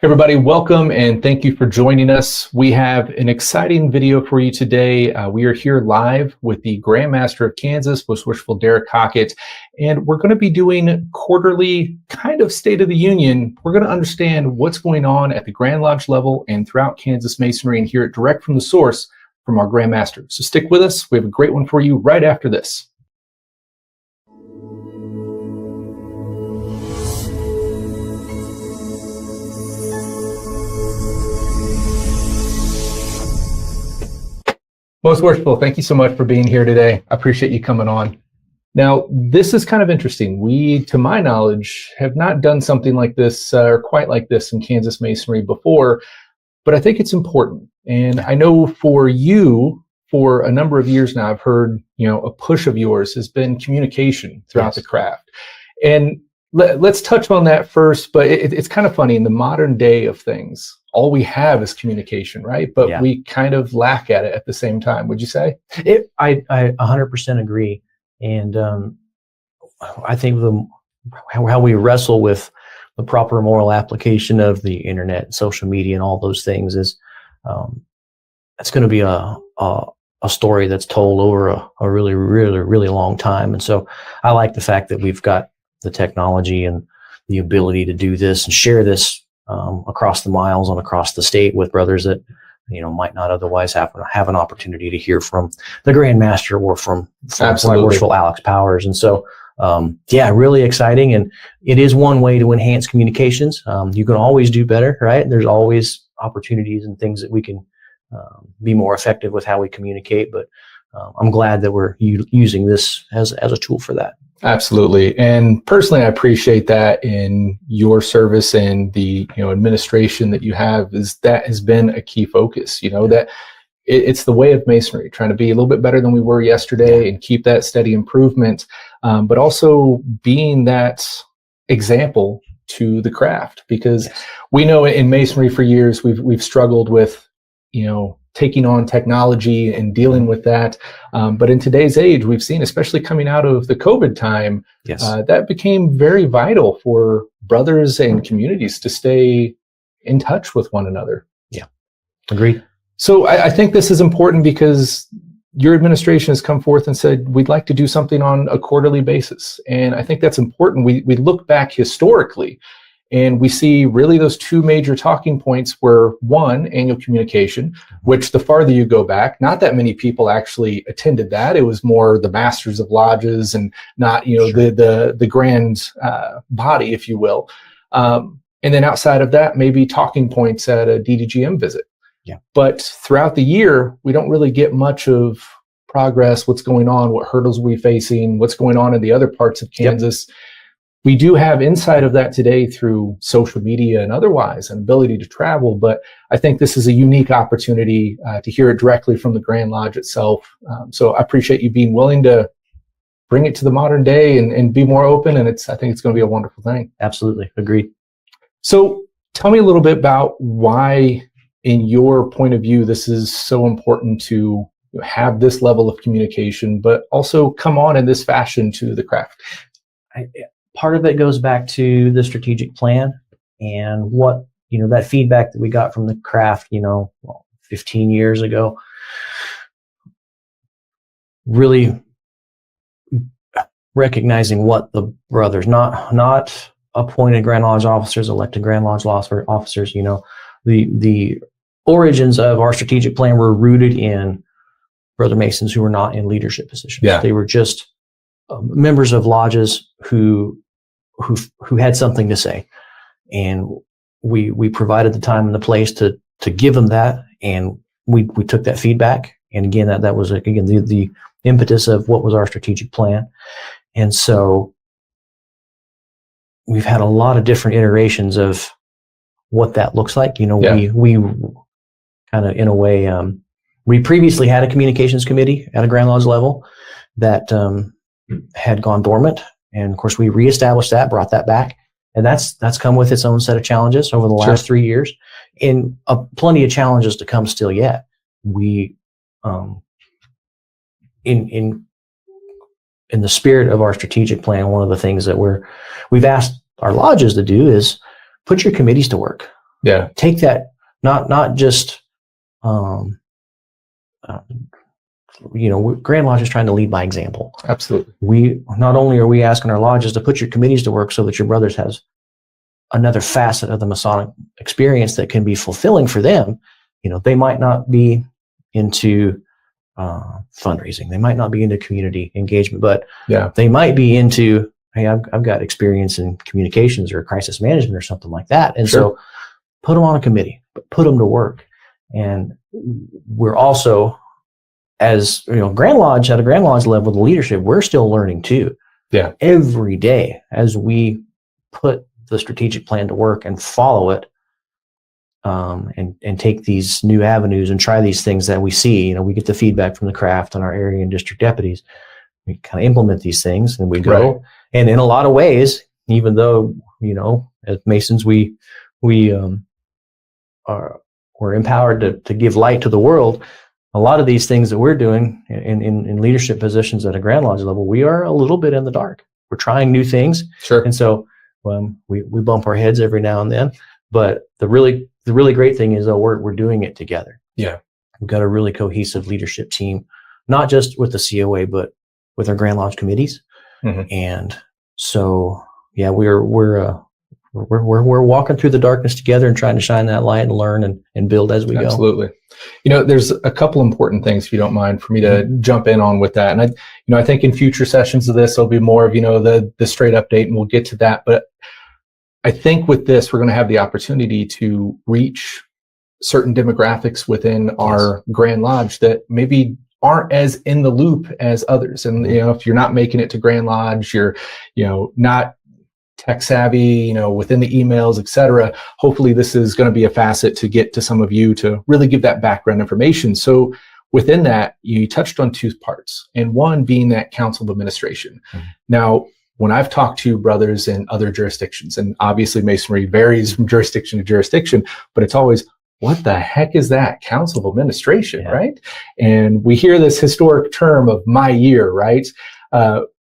Everybody, welcome and thank you for joining us. We have an exciting video for you today. We are here live with the Grand Master of Kansas, Most Worshipful Derik Hockett, and we're going to be doing quarterly kind of State of the Union. We're going to understand what's going on at the Grand Lodge level and throughout Kansas Masonry and hear it direct from the source from our Grand Master. So stick with us. We have a great one for you right after this. Most Worshipful, thank you so much for being here today. I appreciate you coming on. Now, this is kind of interesting. We, to my knowledge, have not done something like this or quite like this in Kansas Masonry before, but I think it's important. And I know for you, for a number of years now, I've heard, a push of yours has been communication throughout the craft. And let's touch on that first, but it's kind of funny in the modern day of things. All we have is communication, right? But we kind of lack at it at the same time. Would you say? I 100% agree. And I think how we wrestle with the proper moral application of the internet, social media, and all those things is it's going to be a story that's told over a really, really, really long time. And so I like the fact that we've got the technology and the ability to do this and share this across the miles and across the state with brothers that might not otherwise have an opportunity to hear from the Grand Master or from Worshipful Alex Powers. And so really exciting, and it is one way to enhance communications. You can always do better, right? There's always opportunities and things that we can be more effective with how we communicate, but I'm glad that we're using this as a tool for that. Absolutely. And personally, I appreciate that in your service and the administration that you have, is that has been a key focus, that it's the way of Masonry, trying to be a little bit better than we were yesterday and keep that steady improvement, but also being that example to the craft, because we know in Masonry for years we've struggled with taking on technology and dealing with that. But in today's age, we've seen, especially coming out of the COVID time, that became very vital for brothers and communities to stay in touch with one another. Yeah, agreed. So I think this is important because your administration has come forth and said, we'd like to do something on a quarterly basis. And I think that's important. We look back historically, and we see really those two major talking points were, one, annual communication, which the farther you go back, not that many people actually attended that. It was more the masters of lodges and not, the grand body, if you will. And then outside of that, maybe talking points at a DDGM visit. Yeah. But throughout the year, we don't really get much of progress, what's going on, what hurdles we're facing, what's going on in the other parts of Kansas. Yep. We do have insight of that today through social media and otherwise, and ability to travel, but I think this is a unique opportunity to hear it directly from the Grand Lodge itself. So I appreciate you being willing to bring it to the modern day and be more open, and I think it's going to be a wonderful thing. Absolutely. Agreed. So tell me a little bit about why, in your point of view, this is so important to have this level of communication, but also come on in this fashion to the craft. Part of it goes back to the strategic plan and what, that feedback that we got from the craft, 15 years ago, really recognizing what the brothers, not appointed Grand Lodge officers, elected Grand Lodge officers, the origins of our strategic plan were rooted in brother Masons who were not in leadership positions. Yeah. They were just members of lodges who had something to say, and we provided the time and the place to give them that, and we took that feedback, and again that was again the impetus of what was our strategic plan. And so we've had a lot of different iterations of what that looks like. We kind of, in a way, we previously had a communications committee at a Grand Lodge level that had gone dormant. And of course, we reestablished that, brought that back. And that's come with its own set of challenges over the last 3 years, and plenty of challenges to come still yet. We, in the spirit of our strategic plan, one of the things that we've asked our lodges to do is put your committees to work. Yeah. Take that, not just, Grand Lodge is trying to lead by example. Absolutely. We not only are we asking our lodges to put your committees to work so that your brothers has another facet of the Masonic experience that can be fulfilling for them. They might not be into fundraising. They might not be into community engagement, but they might be into, hey, I've got experience in communications or crisis management or something like that. And so put them on a committee, but put them to work. And we're also, as Grand Lodge, at a Grand Lodge level, the leadership, we're still learning too. Yeah. Every day as we put the strategic plan to work and follow it, and take these new avenues and try these things that we see. We get the feedback from the craft and our area and district deputies. We kind of implement these things and we go. Right. And in a lot of ways, even though, as Masons, we're empowered to give light to the world. A lot of these things that we're doing in leadership positions at a Grand Lodge level, we are a little bit in the dark. We're trying new things. Sure. And so we bump our heads every now and then. But the really great thing is, we're doing it together. Yeah. We've got a really cohesive leadership team, not just with the COA, but with our Grand Lodge committees. Mm-hmm. And so, we're walking through the darkness together and trying to shine that light and learn and build as we go. Absolutely. There's a couple important things, if you don't mind, for me to jump in on with that. And I think in future sessions of this, there'll be more of, the straight update, and we'll get to that. But I think with this, we're going to have the opportunity to reach certain demographics within our Grand Lodge that maybe aren't as in the loop as others. And, if you're not making it to Grand Lodge, you're, not tech savvy, within the emails, et cetera. Hopefully this is going to be a facet to get to some of you to really give that background information. So within that, you touched on two parts, and one being that council of administration. Mm-hmm. Now, when I've talked to brothers in other jurisdictions, and obviously Masonry varies from jurisdiction to jurisdiction, but it's always, what the heck is that? Council of Administration, right? And we hear this historic term of my year, right?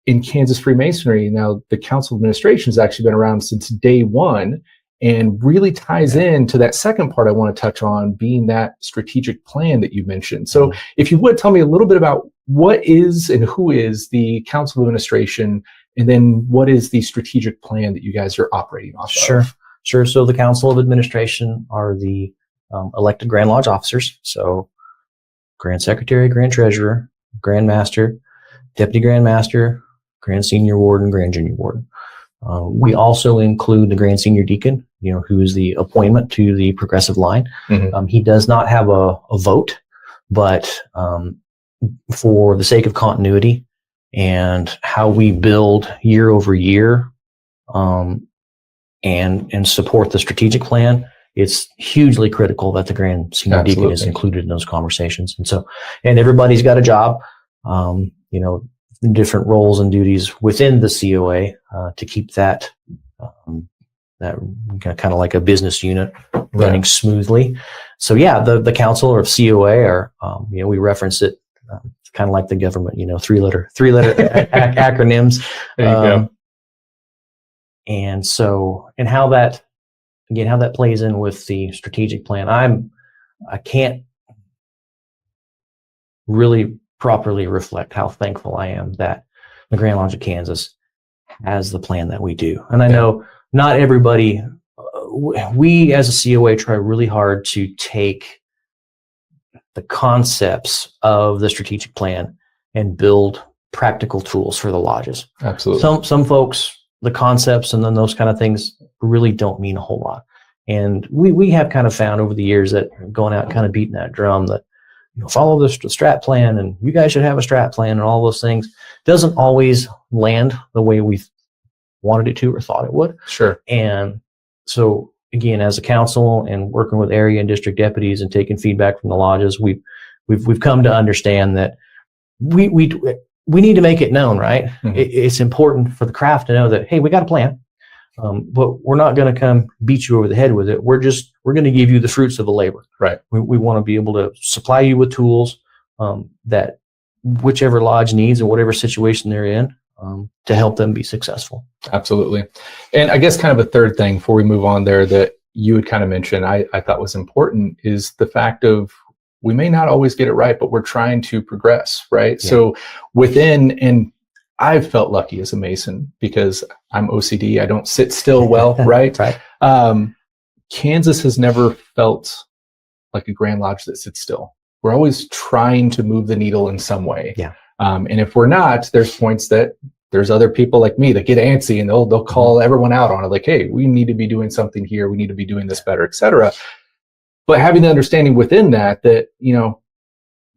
In Kansas Freemasonry, now the Council of Administration has actually been around since day one, and really ties into that second part I want to touch on, being that strategic plan that you mentioned. So if you would tell me a little bit about what is and who is the Council of Administration, and then what is the strategic plan that you guys are operating off of? Sure. So the Council of Administration are the elected Grand Lodge officers. So Grand Secretary, Grand Treasurer, Grand Master, Deputy Grand Master, Grand Senior Warden, Grand Junior Warden. We also include the Grand Senior Deacon, who is the appointment to the progressive line. Mm-hmm. He does not have a vote, but for the sake of continuity and how we build year over year, and support the strategic plan, it's hugely critical that the Grand Senior Deacon is included in those conversations. And everybody's got a job, different roles and duties within the COA to keep that kind of like a business unit running smoothly. So the council or COA are, we reference it. It's kind of like the government, three-letter acronyms. There you go. And so, and how that plays in with the strategic plan, I can't really properly reflect how thankful I am that the Grand Lodge of Kansas has the plan that we do. And I know not everybody, we as a COA try really hard to take the concepts of the strategic plan and build practical tools for the lodges. Absolutely. Some folks, the concepts and then those kind of things really don't mean a whole lot. And we have kind of found over the years that going out kind of beating that drum that follow the strat plan and you guys should have a strat plan and all those things doesn't always land the way we wanted it to or thought it would. Sure. And so again, as a council and working with area and district deputies and taking feedback from the lodges, we've come to understand that we need to make it known, right? Mm-hmm. It's important for the craft to know that, hey, we got a plan, but we're not going to come beat you over the head with it. We're going to give you the fruits of the labor. Right. We want to be able to supply you with tools that whichever lodge needs or whatever situation they're in to help them be successful. Absolutely. And I guess kind of a third thing before we move on there that you had kind of mentioned, I thought was important, is the fact of we may not always get it right, but we're trying to progress, right? Yeah. So within, and I've felt lucky as a Mason because I'm OCD. I don't sit still well, right? Right. Kansas has never felt like a Grand Lodge that sits still. We're always trying to move the needle in some way. Yeah. And if we're not, there's points that there's other people like me that get antsy and they'll call everyone out on it. Like, hey, we need to be doing something here. We need to be doing this better, et cetera. But having the understanding within that, you know,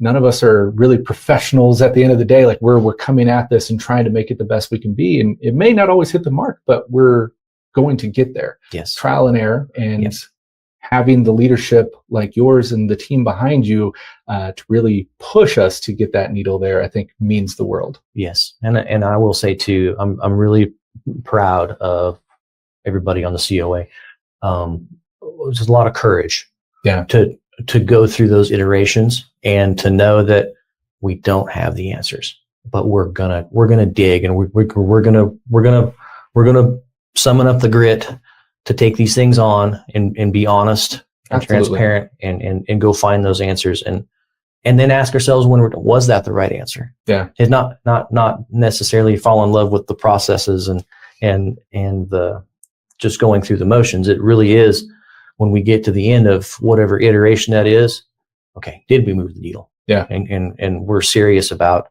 none of us are really professionals at the end of the day. Like we're coming at this and trying to make it the best we can be. And it may not always hit the mark, but we're going to get there. Yes. Trial and error. And having the leadership like yours and the team behind you to really push us to get that needle there, I think means the world. Yes. And I will say too, I'm really proud of everybody on the COA. There's a lot of courage to go through those iterations and to know that we don't have the answers, but we're gonna dig, and we're gonna summon up the grit to take these things on and be honest and transparent and go find those answers and then ask ourselves, was that the right answer? Yeah. It's not necessarily fall in love with the processes and the just going through the motions. It really is when we get to the end of whatever iteration that is, okay, did we move the needle? Yeah. And we're serious about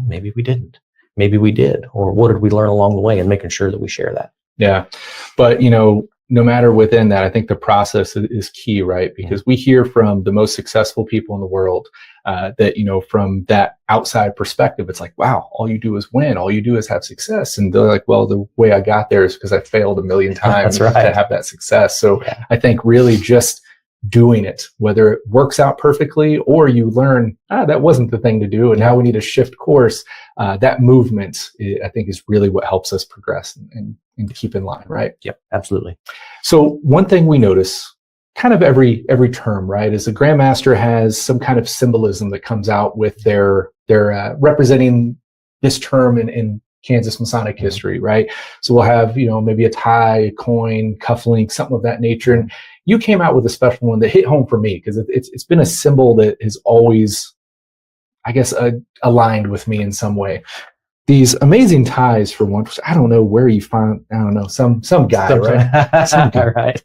maybe we didn't, maybe we did, or what did we learn along the way, and making sure that we share that. Yeah. But, you know, no matter within that, I think the process is key, right? Because we hear from the most successful people in the world that, you know, from that outside perspective, it's like, wow, all you do is win. All you do is have success. And they're like, well, the way I got there is because I failed a million times to have that success. So I think really just doing it, whether it works out perfectly or you learn, that wasn't the thing to do, and now we need to shift course, that movement, I think, is really what helps us progress and keep in line, right? Yep, absolutely. So one thing we notice kind of every term, right, is the Grand Master has some kind of symbolism that comes out with their representing this term in Kansas Masonic history, right? So we'll have, you know, maybe a tie, coin, cufflink, something of that nature. And you came out with a special one that hit home for me because it's been a symbol that has always, I guess, aligned with me in some way. These amazing ties, for one, I don't know where you found, I don't know, some guy, right? Some guy, right.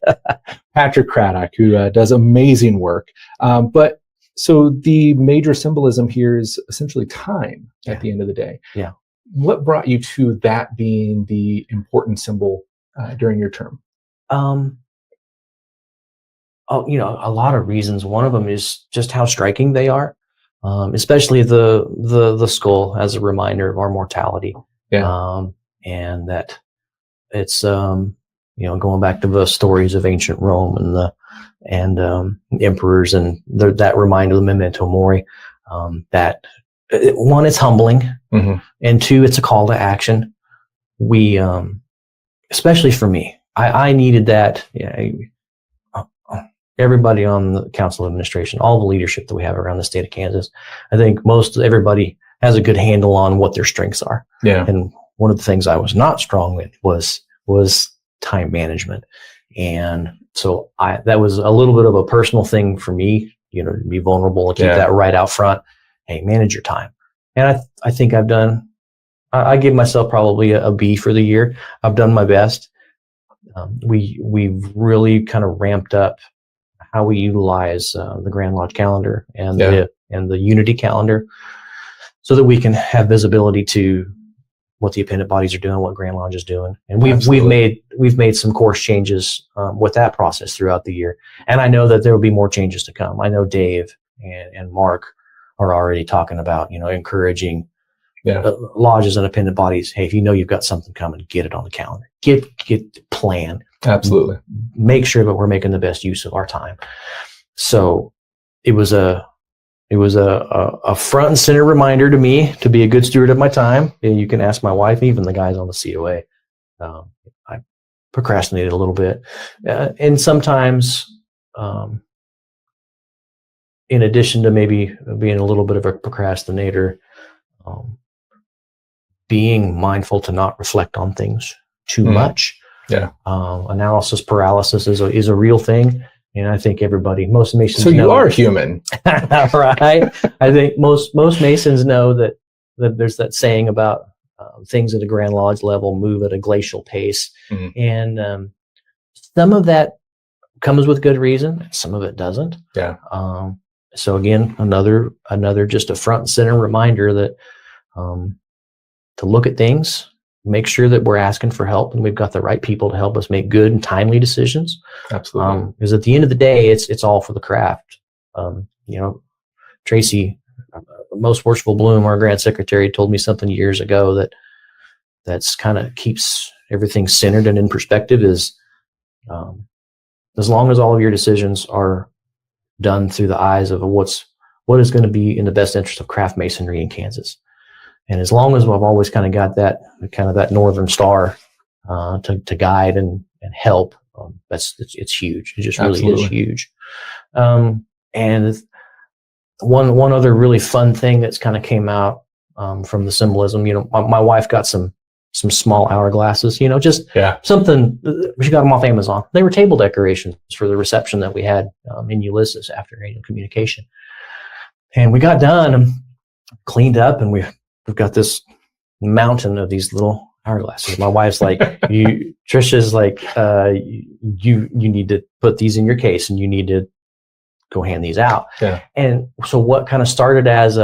Patrick Craddock, who does amazing work. But so the major symbolism here is essentially time at the end of the day. Yeah. What brought you to that being the important symbol during your term? You know, a lot of reasons. One of them is just how striking they are. Especially the skull as a reminder of our mortality. Yeah. And that it's, you know, going back to the stories of ancient Rome and emperors and that reminder of the memento mori, that one, it's humbling, and two, it's a call to action. We, especially for me, I needed that. Everybody on the council administration, all the leadership that we have around the state of Kansas, I think everybody has a good handle on what their strengths are. Yeah. And one of the things I was not strong with was time management. And so that was a little bit of a personal thing for me, you know, to be vulnerable and keep that right out front. Hey, manage your time. And I think I've done, I give myself probably a B for the year. I've done my best. We've really kind of ramped up how we utilize the Grand Lodge calendar and the Unity calendar, so that we can have visibility to what the appendant bodies are doing, what Grand Lodge is doing, and we've made some course changes with that process throughout the year. And I know that there will be more changes to come. I know Dave and Mark are already talking about, you know, encouraging lodges and appendant bodies. Hey, if you know you've got something coming, get it on the calendar. Get plan. Absolutely. Make sure that we're making the best use of our time. So it was a front and center reminder to me to be a good steward of my time. And you can ask my wife, even the guys on the COA. I procrastinated a little bit, and sometimes, in addition to maybe being a little bit of a procrastinator, being mindful to not reflect on things too much. Yeah. Analysis paralysis is a real thing. And I think most Masons So you know. are human. Right. I think most Masons know that there's that saying about things at a Grand Lodge level move at a glacial pace. Mhm. And some of that comes with good reason. Some of it doesn't. Yeah. So again, another just a front and center reminder that to look at things, make sure that we're asking for help and we've got the right people to help us make good and timely decisions. Absolutely. Because at the end of the day, it's all for the craft. Tracy, Most Worshipful Bloom, our Grand Secretary, told me something years ago that's kind of keeps everything centered and in perspective is as long as all of your decisions are done through the eyes of what is going to be in the best interest of craft masonry in Kansas. And as long as I've always kind of got that northern star to guide and help, it's huge. It just really is huge. And one other really fun thing that's kind of came out from the symbolism, my wife got some small hourglasses, just something. She got them off Amazon. They were table decorations for the reception that we had in Ulysses after annual communication. And we got done and cleaned up, and we've got this mountain of these little hourglasses. My wife's like, Trisha's like, you need to put these in your case, and you need to go hand these out. Yeah. And so what kind of started as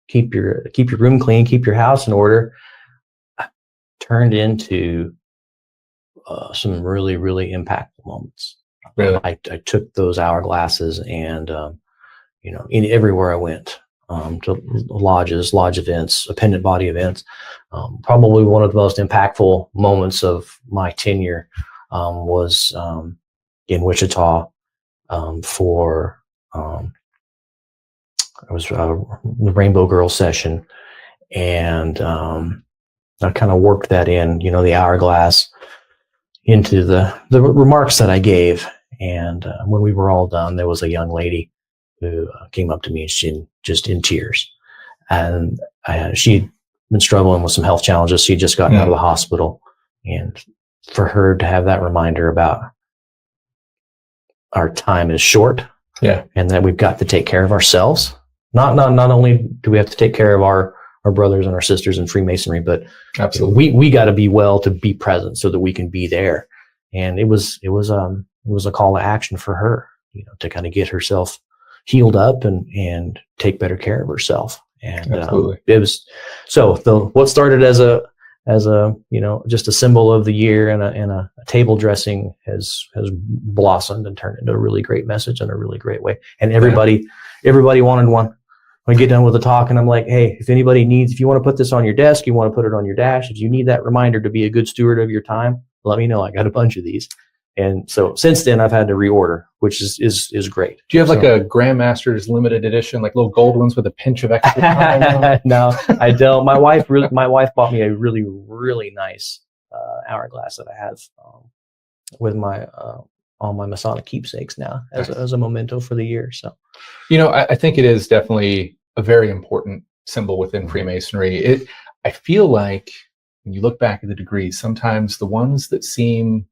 keep your room clean, keep your house in order, turned into some really, really impactful moments. Really? I took those hourglasses and in everywhere I went, to lodge events, appendant body events. Probably one of the most impactful moments of my tenure was in Wichita for it was the Rainbow Girl session, and I kind of worked that in, the hourglass into the remarks that I gave. And when we were all done, there was a young lady who came up to me and she just in tears, and she'd been struggling with some health challenges. She'd just gotten out of the hospital, and for her to have that reminder about our time is short, and that we've got to take care of ourselves. Not only do we have to take care of our brothers and our sisters in Freemasonry, but absolutely we got to be well to be present so that we can be there. And it was a call to action for her, to kind of get herself healed up and take better care of herself. And it was what started as a just a symbol of the year and a table dressing has blossomed and turned into a really great message in a really great way. And everybody wanted one. When I get done with the talk, and I'm like, hey, if you want to put this on your desk, you want to put it on your dash, if you need that reminder to be a good steward of your time, let me know. I got a bunch of these. And so since then I've had to reorder, which is great. Do you have like a Grand Master's limited edition, like little gold ones with a pinch of extra time? No, I don't. My wife bought me a really, really nice hourglass that I have with my all my Masonic keepsakes now as a memento for the year. So, I think it is definitely a very important symbol within Freemasonry. I feel like when you look back at the degrees, sometimes the ones that seem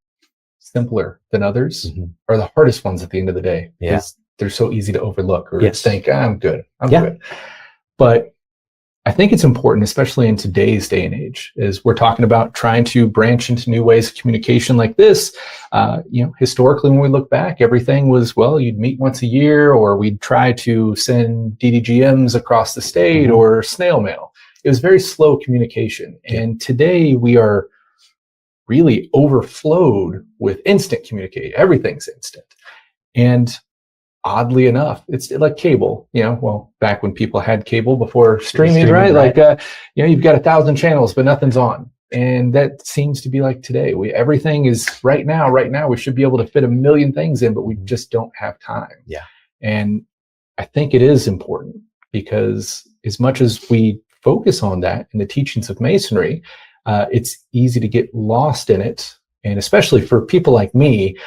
simpler than others are the hardest ones at the end of the day, because they're so easy to overlook or think, I'm good. But I think it's important, especially in today's day and age, is we're talking about trying to branch into new ways of communication like this. Historically, when we look back, everything was, you'd meet once a year, or we'd try to send DDGMs across the state or snail mail. It was very slow communication. And today we are really overflowed with instant communication. Everything's instant. And oddly enough, it's like cable, back when people had cable before streaming, right? Like, you've got 1,000 channels, but nothing's on. And that seems to be like today. Everything is right now, we should be able to fit 1 million things in, but we just don't have time. Yeah. And I think it is important, because as much as we focus on that in the teachings of Masonry, it's easy to get lost in it. And especially for people like me,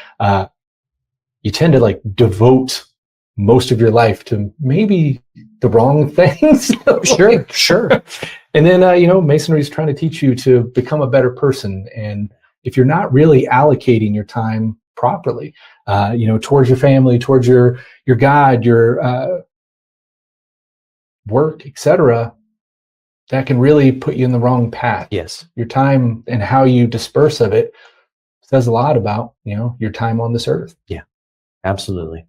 you tend to devote most of your life to maybe the wrong things. Sure. And then, Masonry is trying to teach you to become a better person. And if you're not really allocating your time properly, towards your family, towards your God, your work, etc., that can really put you in the wrong path. Yes. Your time and how you disperse of it says a lot about, your time on this earth. Yeah, absolutely.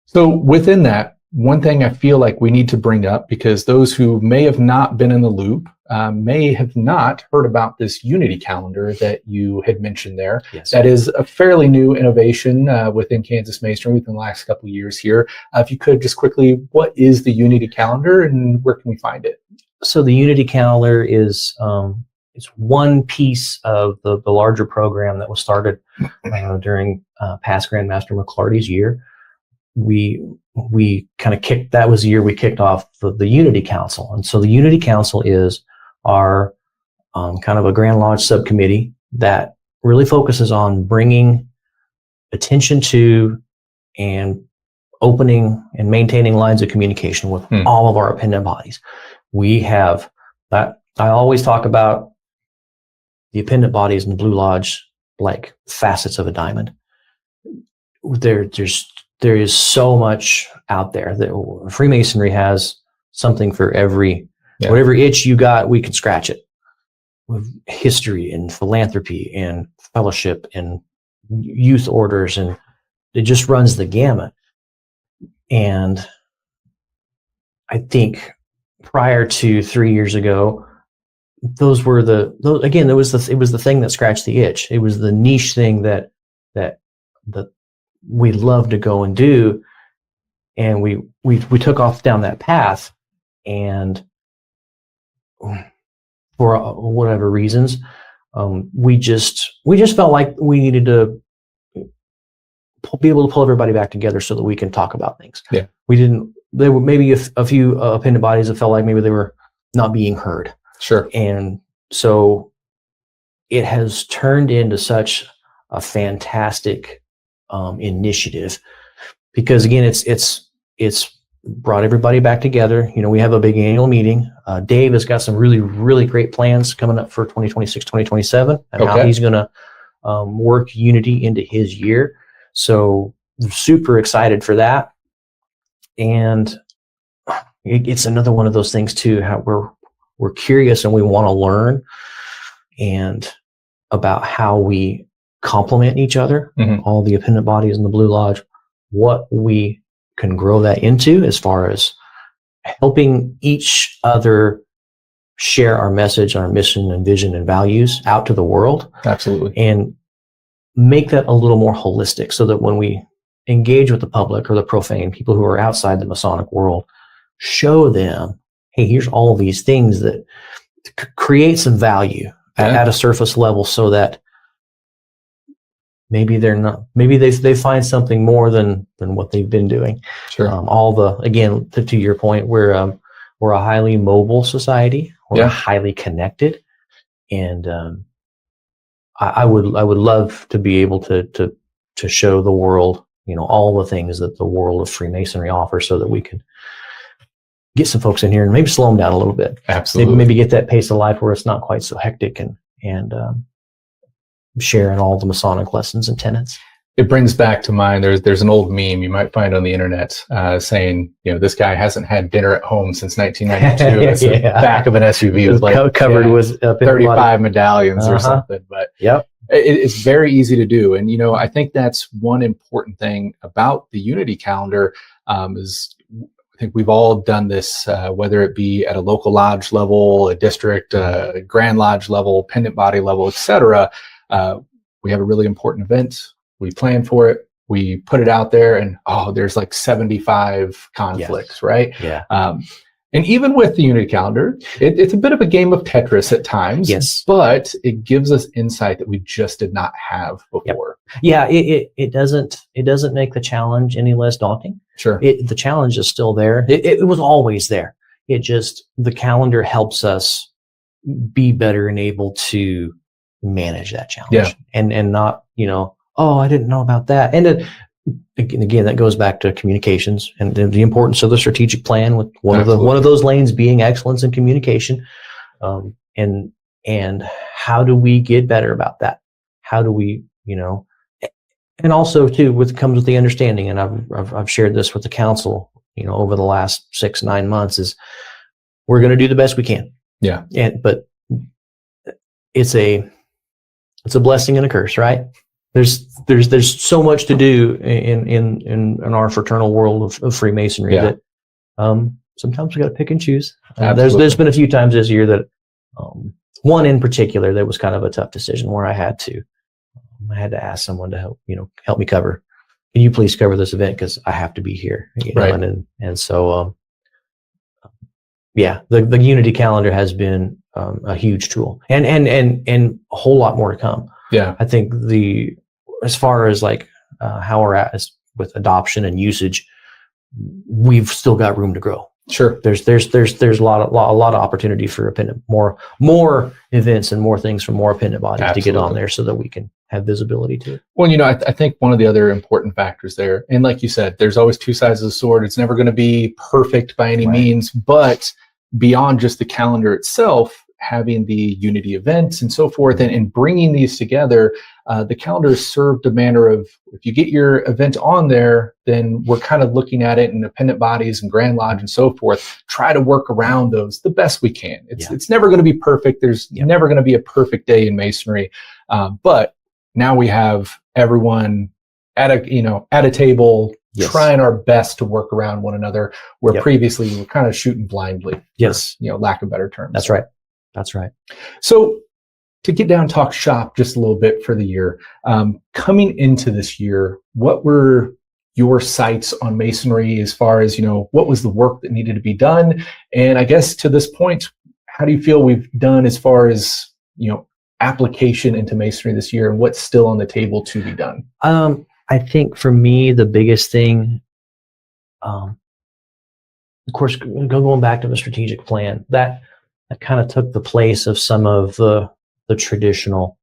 So within that, one thing I feel like we need to bring up, because those who may have not been in the loop may have not heard about this Unity calendar that you had mentioned there. Yes. That is a fairly new innovation within Kansas Masonry within the last couple of years here. If you could just quickly, what is the Unity calendar and where can we find it? So the Unity calendar is it's one piece of the larger program that was started during past Grand Master McClarty's year. We kind of that was the year we kicked off the Unity Council. And so the Unity Council is our kind of a Grand Lodge subcommittee that really focuses on bringing attention to and opening and maintaining lines of communication with all of our appendant bodies. We have that. I always talk about the appendant bodies in the Blue Lodge like facets of a diamond. There is so much out there that Freemasonry has something for whatever itch you got, we can scratch it. With history and philanthropy and fellowship and youth orders, and it just runs the gamut. And I think prior to 3 years ago, it was the thing that scratched the itch. It was the niche thing that we love to go and do, and we took off down that path, and for whatever reasons, we just felt like we needed to be able to pull everybody back together so that we can talk about things. Yeah, there were maybe a few appendant bodies that felt like maybe they were not being heard. Sure. And so it has turned into such a fantastic initiative, because again, it's brought everybody back together. We have a big annual meeting. Dave has got some really, really great plans coming up for 2026, 2027, and how he's going to work Unity into his year. So I'm super excited for that. And it's another one of those things too, how we're curious and we want to learn and about how we complement each other, all the appendant bodies in the Blue Lodge, what we can grow that into as far as helping each other share our message, our mission and vision and values out to the world. Absolutely. And make that a little more holistic, so that when we engage with the public or the profane people who are outside the Masonic world, show them, hey, here's all these things that create some value at a surface level, so that maybe they find something more than what they've been doing. Sure. Again, to your point, we're a highly mobile society. We're highly connected, and I would love to be able to show the world, all the things that the world of Freemasonry offers, so that we can get some folks in here and maybe slow them down a little bit. Absolutely. Maybe get that pace of life where it's not quite so hectic, and sharing all the Masonic lessons and tenets. It brings back to mind, there's an old meme you might find on the internet saying, this guy hasn't had dinner at home since 1992. It's the back of an SUV was like covered with 35 medallions or something. But it's very easy to do. And, I think that's one important thing about the Unity calendar is I think we've all done this, whether it be at a local lodge level, a district, a Grand Lodge level, pendant body level, etc. We have a really important event. We plan for it. We put it out there, and there's like 75 conflicts, right? Yeah. And even with the Unity calendar, it's a bit of a game of Tetris at times. Yes. But it gives us insight that we just did not have before. Yeah. It doesn't make the challenge any less daunting. Sure. The challenge is still there. It was always there. The calendar helps us be better and able to manage that challenge. And not, I didn't know about that. And then, again, that goes back to communications and the importance of the strategic plan, with one of those lanes being excellence in communication. And how do we get better about that? How do we, and also too, comes with the understanding, and I've shared this with the council, over the last 6-9 months, is we're going to do the best we can. Yeah. But it's a blessing and a curse, right? There's so much to do in our fraternal world of Freemasonry that sometimes we got to pick and choose. There's been a few times this year that one in particular that was kind of a tough decision where I had to ask someone to help me cover. Can you please cover this event because I have to be here? Right. And so the Unity calendar has been a huge tool, and a whole lot more to come. Yeah, I think as far as like how we're at with adoption and usage, we've still got room to grow. Sure. There's a lot of opportunity for appendant, more events and more things from more appendant bodies to get on there so that we can have visibility to it. Well, I think one of the other important factors there, and like you said, there's always two sides of the sword. It's never going to be perfect by any means, but beyond just the calendar itself, having the Unity events and so forth, and bringing these together, the calendar served a manner of, if you get your event on there, then we're kind of looking at it in appendant bodies and Grand Lodge and so forth, try to work around those the best we can. It's never going to be perfect. There's never going to be a perfect day in Masonry. But now we have everyone at a table, trying our best to work around one another, where previously we were kind of shooting blindly. Yes. For, lack of better terms. That's right. That's right. So to get down, talk shop just a little bit for the year, coming into this year, what were your sights on Masonry as far as, what was the work that needed to be done? And I guess to this point, how do you feel we've done as far as, application into Masonry this year, and what's still on the table to be done? I think for me, the biggest thing, of course, going back to the strategic plan, that kind of took the place of some of the traditional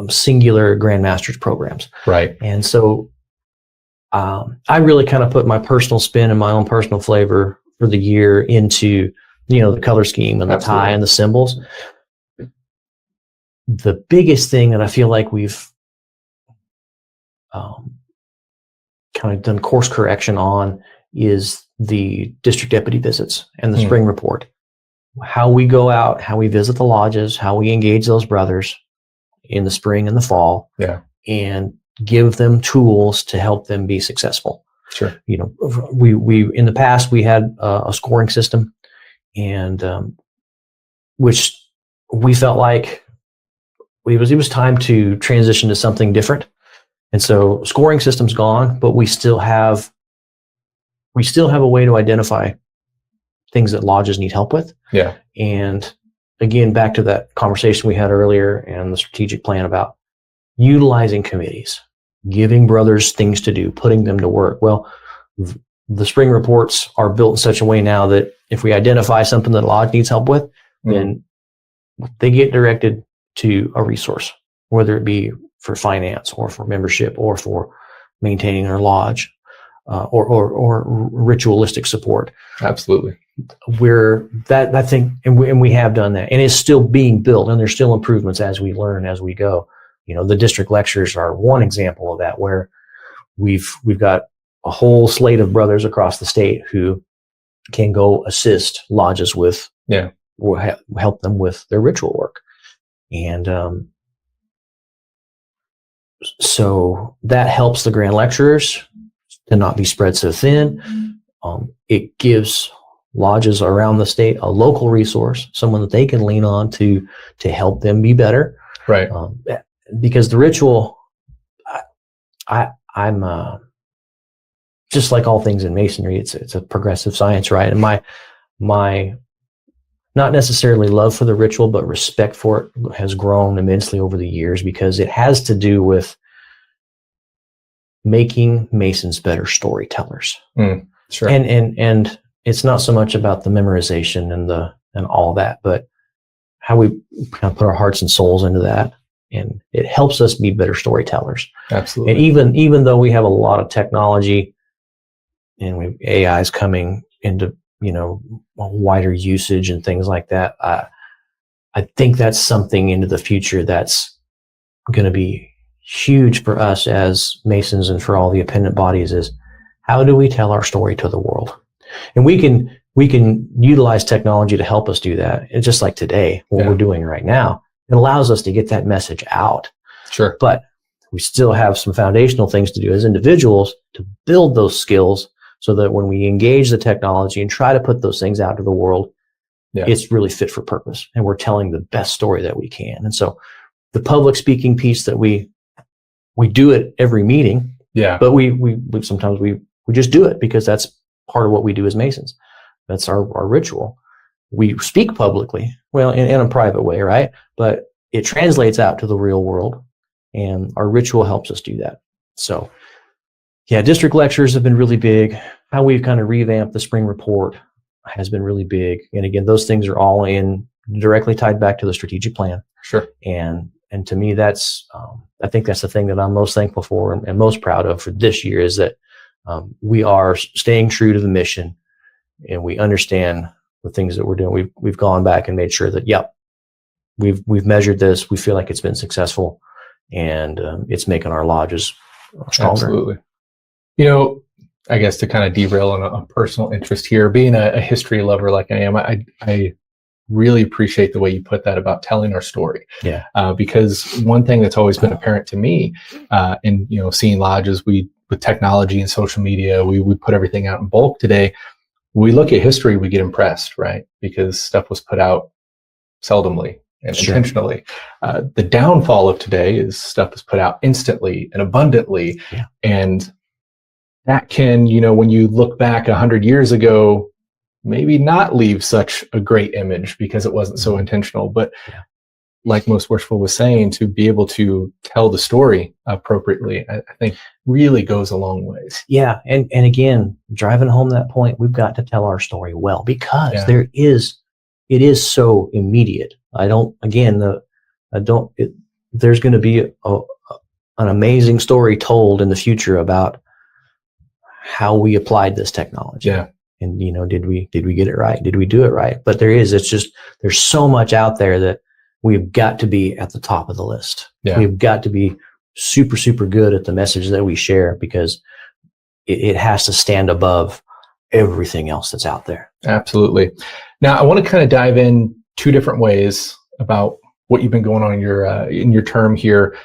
singular Grand Masters programs. Right. And so I really kind of put my personal spin and my own personal flavor for the year into, the color scheme and the tie and the symbols. The biggest thing that I feel like we've kind of done course correction on is the district deputy visits and the spring report. How we go out, how we visit the lodges, how we engage those brothers in the spring and the fall, and give them tools to help them be successful. Sure. We in the past we had a scoring system, and which we felt like it was time to transition to something different. And so scoring system's gone, but we still have a way to identify things that lodges need help with. Yeah. And again, back to that conversation we had earlier and the strategic plan about utilizing committees, giving brothers things to do, putting them to work. Well, the spring reports are built in such a way now that if we identify something that lodge needs help with, then they get directed to a resource, whether it be for finance or for membership or for maintaining their lodge, or ritualistic support. Absolutely. I think, and we have done that, and it's still being built, and there's still improvements as we learn, as we go. The district lectures are one example of that, where we've got a whole slate of brothers across the state who can go assist lodges with, help them with their ritual work. And so that helps the grand lecturers to not be spread so thin. It gives lodges around the state a local resource, someone that they can lean on to help them be better. Right. Because the ritual, I'm just like all things in Masonry, it's a progressive science, right? And my not necessarily love for the ritual, but respect for it has grown immensely over the years, because it has to do with making Masons better storytellers. Sure. And it's not so much about the memorization and all that, but how we kind of put our hearts and souls into that. And it helps us be better storytellers. Absolutely. And even though we have a lot of technology and AI is coming into wider usage and things like that. I think that's something into the future that's going to be huge for us as Masons and for all the appendant bodies, is how do we tell our story to the world? And we can utilize technology to help us do that. It's just like today, what we're doing right now, it allows us to get that message out. Sure. But we still have some foundational things to do as individuals to build those skills so that when we engage the technology and try to put those things out to the world, it's really fit for purpose. And we're telling the best story that we can. And so the public speaking piece that we do at every meeting, but we sometimes we just do it because that's part of what we do as Masons. That's our ritual. We speak publicly, well, in a private way, right? But it translates out to the real world, and our ritual helps us do that. So, district lectures have been really big. How we've kind of revamped the spring report has been really big. And again, those things are all directly tied back to the strategic plan. Sure. And to me, that's I think that's the thing that I'm most thankful for and most proud of for this year, is that we are staying true to the mission, and we understand the things that we're doing. We've gone back and made sure that, we've measured this. We feel like it's been successful, and it's making our lodges stronger. Absolutely. I guess to kind of derail on a personal interest here, being a history lover like I am, I really appreciate the way you put that about telling our story. Yeah. Because one thing that's always been apparent to me, in seeing lodges, with technology and social media, we put everything out in bulk today. When we look at history, we get impressed, right? Because stuff was put out seldomly and intentionally. The downfall of today is stuff is put out instantly and abundantly, and that can, when you look back 100 years ago, maybe not leave such a great image because it wasn't so intentional. But like Most Worshipful was saying, to be able to tell the story appropriately, I think really goes a long ways. Yeah. And again, driving home that point, we've got to tell our story well, because it is so immediate. There's going to be an amazing story told in the future about how we applied this technology. Yeah. And, did we get it right? Did we do it right? But there's so much out there that we've got to be at the top of the list. Yeah. We've got to be super, super good at the message that we share, because it has to stand above everything else that's out there. Absolutely. Now, I want to kind of dive in two different ways about what you've been going on in your term here.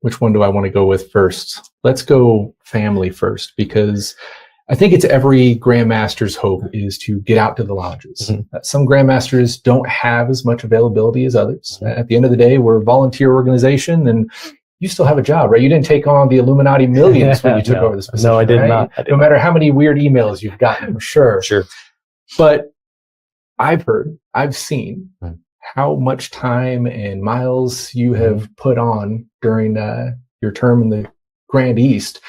Which one do I want to go with first? Let's go family first, because I think it's every Grand Master's hope is to get out to the lodges. Mm-hmm. Some Grand Masters don't have as much availability as others. Mm-hmm. At the end of the day, we're a volunteer organization, and you still have a job, right? You didn't take on the Illuminati millions when you took over this position. No, I did not. No matter how many weird emails you've gotten, I'm sure. Sure. But I've seen how much time and miles you have put on during your term in the Grand East.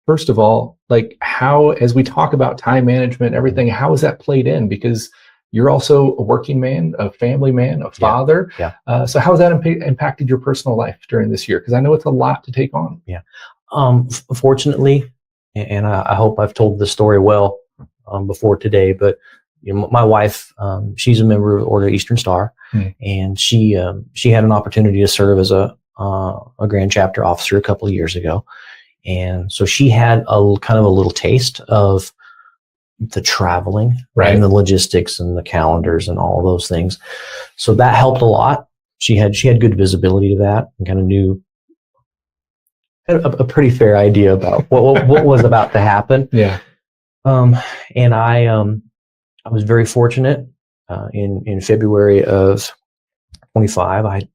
First of all, how, as we talk about time management, everything, how is that played in? Because you're also a working man, a family man, a father. Yeah. So how has that impacted your personal life during this year? Because I know it's a lot to take on. Yeah. Fortunately, and I hope I've told this story well before today, but my wife, she's a member of the Order of Eastern Star, and she had an opportunity to serve as a Grand Chapter officer a couple of years ago. And so she had a kind of a little taste of the traveling, right, and the logistics and the calendars and all those things. So that helped a lot. She had good visibility to that, and kind of knew a pretty fair idea about what was about to happen. Yeah. And I was very fortunate in February of 25. I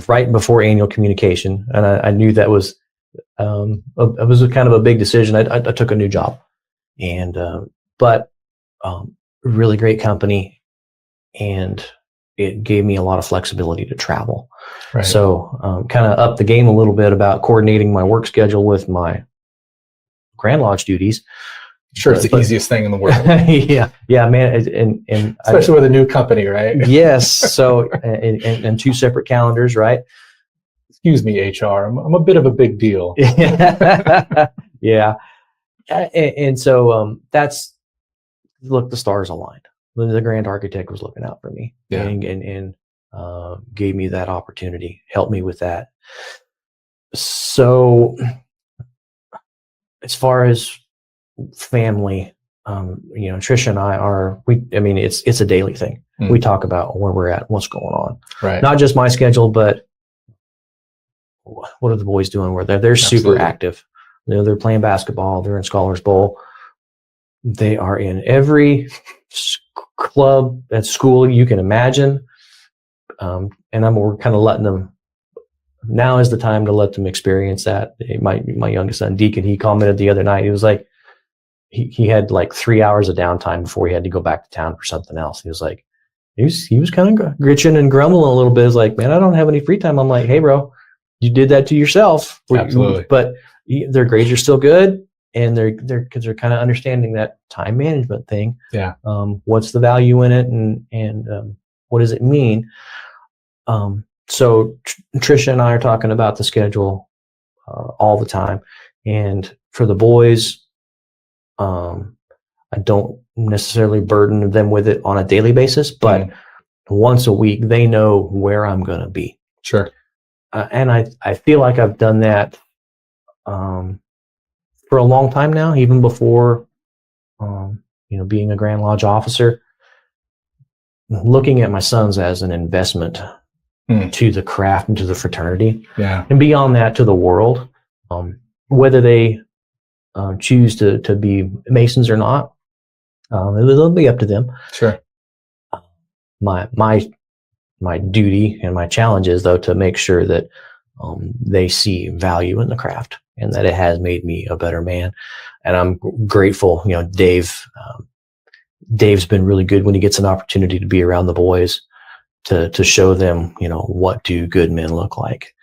right before annual communication, and I knew that was it was kind of a big decision. I took a new job, and but really great company, and it gave me a lot of flexibility to travel. Right. So kind of upped the game a little bit about coordinating my work schedule with my Grand Lodge duties. Sure, it's the easiest thing in the world. yeah, man, and especially with a new company, right? Yes. So and two separate calendars, right? Excuse me, HR. I'm a bit of a big deal. Yeah. And so that's, look, the stars aligned. The grand architect was looking out for me, and gave me that opportunity, helped me with that. So as far as family, Tricia and I it's a daily thing. We talk about where we're at, what's going on. Right. Not just my schedule, but what are the boys doing? Where they're super active. They're playing basketball. They're in Scholars Bowl. They are in every club at school you can imagine. And we're kind of letting them. Now is the time to let them experience that. My youngest son, Deacon, he commented the other night. He was like, he had like 3 hours of downtime before he had to go back to town for something else. He was like, he was kind of gritching and grumbling a little bit. He's like, man, I don't have any free time. I'm like, hey, bro, you did that to yourself. Absolutely. But their grades are still good, and because they're kind of understanding that time management thing. Yeah. What's the value in it, and what does it mean? So Tricia and I are talking about the schedule all the time, and for the boys, I don't necessarily burden them with it on a daily basis, but once a week they know where I'm going to be. Sure. And I feel like I've done that for a long time now, even before being a Grand Lodge officer. Looking at my sons as an investment to the craft and to the fraternity, and beyond that to the world, whether they choose to be Masons or not, it'll be up to them. Sure. My duty and my challenge is, though, to make sure that they see value in the craft and that it has made me a better man. And I'm grateful. Dave's been really good when he gets an opportunity to be around the boys to show them, what do good men look like.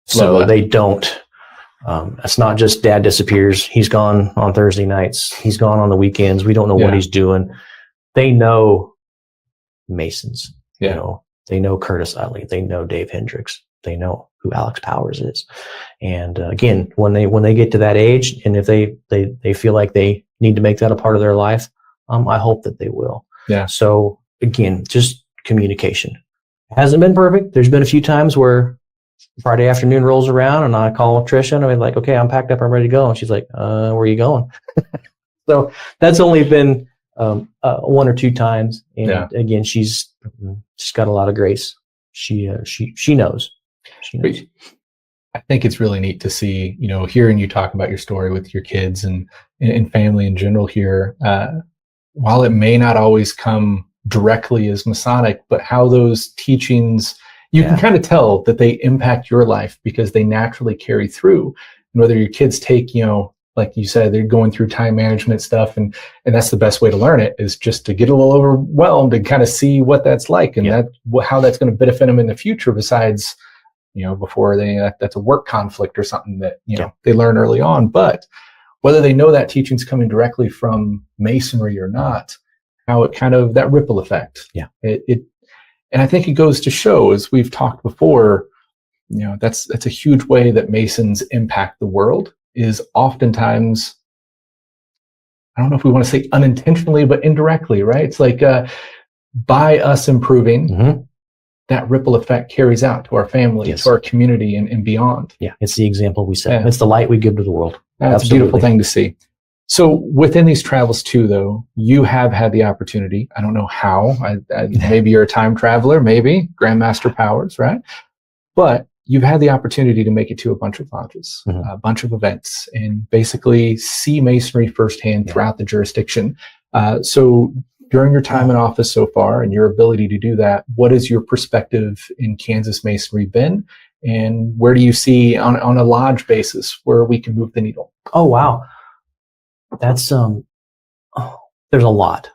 So they don't. It's not just dad disappears. He's gone on Thursday nights. He's gone on the weekends. We don't know what he's doing. They know Masons. They know Curtis Utley. They know Dave Hendricks. They know who Alex Powers is. And again, when they get to that age, and if they feel like they need to make that a part of their life, I hope that they will. Yeah. So again, just communication. It hasn't been perfect. There's been a few times where Friday afternoon rolls around and I call Tricia and I'm like, okay, I'm packed up, I'm ready to go. And she's like, where are you going? So that's only been one or two times. And again, she's got a lot of grace. She knows. She knows. I think it's really neat to see, hearing you talk about your story with your kids and family in general here, while it may not always come directly as Masonic, but how those teachings, you can kind of tell that they impact your life because they naturally carry through. And whether your kids take, like you said, they're going through time management stuff, and that's the best way to learn it, is just to get a little overwhelmed and kind of see what that's like, and how that's going to benefit them in the future, besides, before that's a work conflict or something that, they learn early on. But whether they know that teaching's coming directly from Masonry or not, how it kind of, that ripple effect. Yeah. And I think it goes to show, as we've talked before, that's a huge way that Masons impact the world, is oftentimes, I don't know if we want to say unintentionally, but indirectly, right? It's like by us improving, that ripple effect carries out to our family, to our community, and beyond. Yeah, it's the example we set. It's the light we give to the world. That's a beautiful thing to see. So within these travels too, though, you have had the opportunity, I don't know how, maybe you're a time traveler, maybe Grand Master Powers, right? But you've had the opportunity to make it to a bunch of lodges, a bunch of events, and basically see Masonry firsthand throughout the jurisdiction. So during your time in office so far and your ability to do that, what is your perspective in Kansas Masonry been? And where do you see on a lodge basis where we can move the needle? Oh, wow. That's, there's a lot.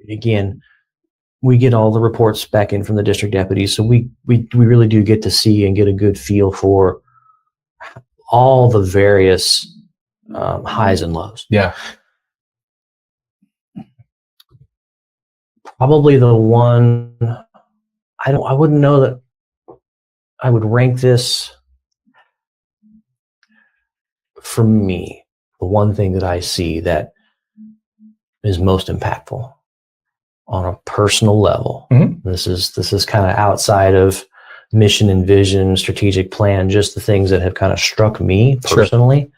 Again, we get all the reports back in from the district deputies. So we really do get to see and get a good feel for all the various highs and lows. Yeah. Probably the one, I wouldn't know that I would rank this for me, the one thing that I see that is most impactful on a personal level. Mm-hmm. This is kind of outside of mission and vision, strategic plan, just the things that have kind of struck me personally,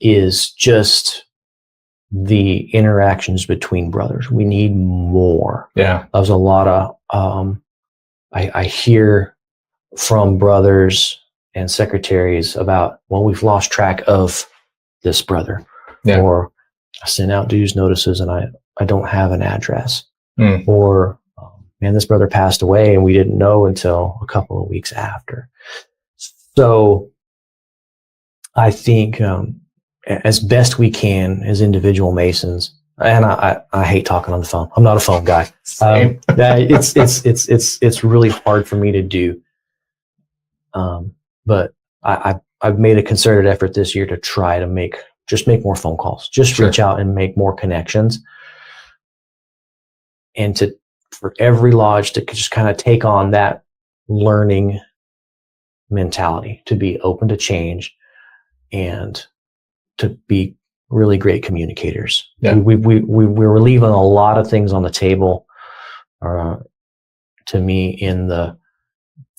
is just the interactions between brothers. We need more. Yeah. There's a lot of, I hear from brothers and secretaries about, well, we've lost track of this brother. Yeah. Or I sent out dues notices and I don't have an address. Mm. Or, man, this brother passed away and we didn't know until a couple of weeks after. So I think as best we can as individual Masons, and I hate talking on the phone. I'm not a phone guy. It's really hard for me to do. But I've made a concerted effort this year to try to make more phone calls, just reach out and make more connections, and for every lodge to just kind of take on that learning mentality, to be open to change and to be really great communicators. Yeah. We were leaving a lot of things on the table, to me, in the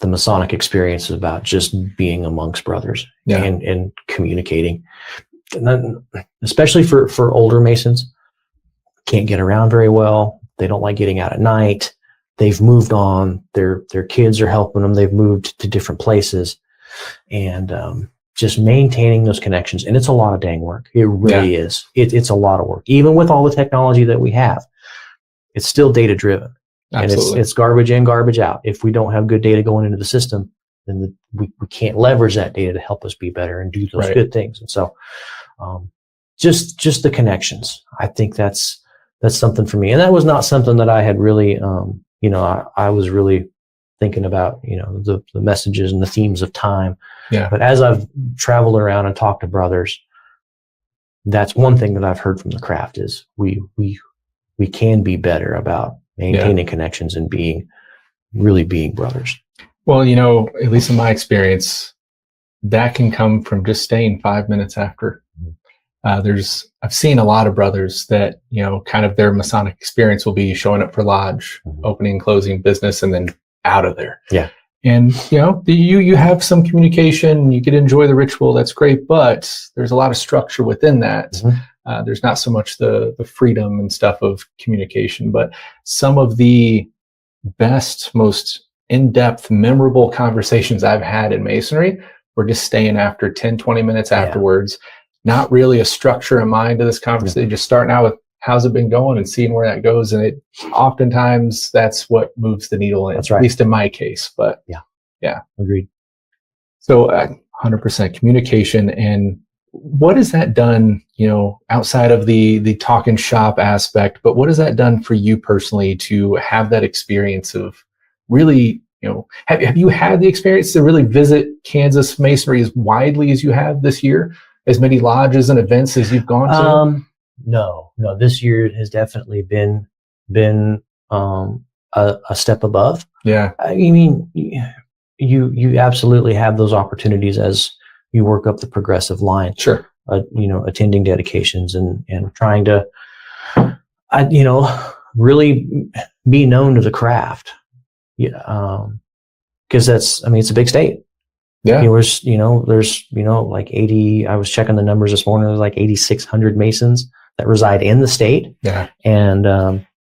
Masonic experience, about just being amongst brothers and communicating. And then, especially for older Masons, can't get around very well. They don't like getting out at night. They've moved on. Their kids are helping them. They've moved to different places, and just maintaining those connections. And it's a lot of dang work. It really is. It's a lot of work. Even with all the technology that we have, it's still data driven. Absolutely. And it's garbage in, garbage out. If we don't have good data going into the system, then we can't leverage that data to help us be better and do those good things. And so, just the connections, I think that's something for me. And that was not something that I had really, I was really thinking about, the messages and the themes of time. Yeah. But as I've traveled around and talked to brothers, that's one thing that I've heard from the craft is we can be better about maintaining connections and being brothers. Well, at least in my experience, that can come from just staying 5 minutes after. I've seen a lot of brothers that, kind of their Masonic experience will be showing up for lodge, opening and closing business, and then out of there. Yeah. And, you have some communication, you get to enjoy the ritual. That's great. But there's a lot of structure within that. Mm-hmm. There's not so much the freedom and stuff of communication, but some of the best, most in-depth, memorable conversations I've had in Masonry were just staying after 10, 20 minutes afterwards. Not really a structure in mind to this conversation, just starting out with how's it been going and seeing where that goes. And oftentimes that's what moves the needle, at least in my case. But yeah. Agreed. So 100% communication. And what has that done, outside of the talk and shop aspect, but what has that done for you personally to have that experience of really, have you had the experience to really visit Kansas Masonry as widely as you have this year? As many lodges and events as you've gone to? No. This year has definitely been a step above. Yeah. I mean, you absolutely have those opportunities as you work up the progressive line. Sure. Attending dedications and trying to, really be known to the craft. Yeah. Because it's a big state. Yeah. There's like 80, I was checking the numbers this morning, there's like 8,600 Masons that reside in the state. Yeah. And,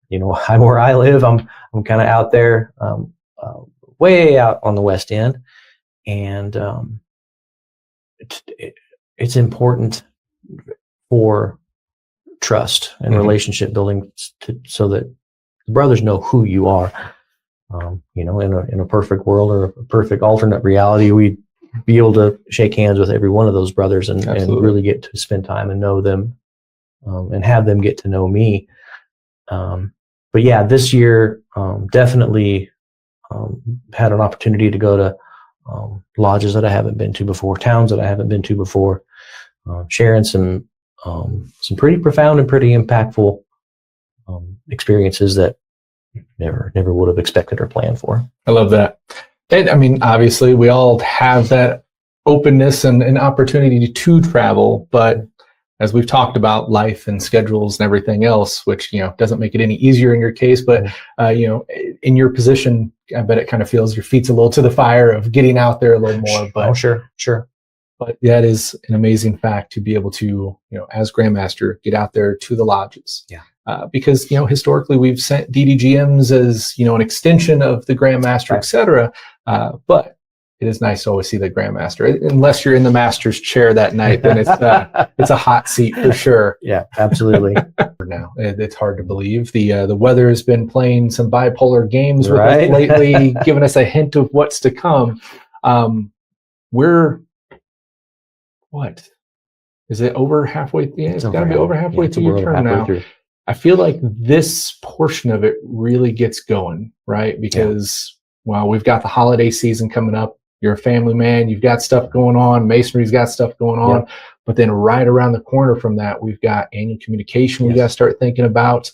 where I live, I'm kind of out there, way out on the West End. And, it's important for trust and relationship building so that brothers know who you are. In a perfect world or a perfect alternate reality, we'd be able to shake hands with every one of those brothers and really get to spend time and know them, and have them get to know me. But yeah, this year, definitely had an opportunity to go to lodges that I haven't been to before, towns that I haven't been to before, sharing some pretty profound and pretty impactful experiences that never would have expected or planned for. I love that. And obviously we all have that openness and an opportunity to travel, but as we've talked about, life and schedules and everything else, which, doesn't make it any easier in your case, but, in your position, I bet it kind of feels your feet's a little to the fire of getting out there a little more. But sure. But that is an amazing fact to be able to, as Grand Master, get out there to the lodges. Yeah. Because, historically we've sent DDGMs as, an extension of the Grand Master, Right. et cetera. But it is nice to always see the Grand Master. Unless you're in the Master's chair that night, then it's a hot seat for sure. Yeah, absolutely. For now, it's hard to believe. The weather has been playing some bipolar games with Right. us lately, giving us a hint of what's to come. We're what? Is it over halfway? Yeah, it's got to be over halfway through your term now. I feel like this portion of it really gets going, right? Because, we've got the holiday season coming up. You're a family man. You've got stuff going on. Masonry's got stuff going on. Yep. But then right around the corner from that, we've got annual communication we got to start thinking about.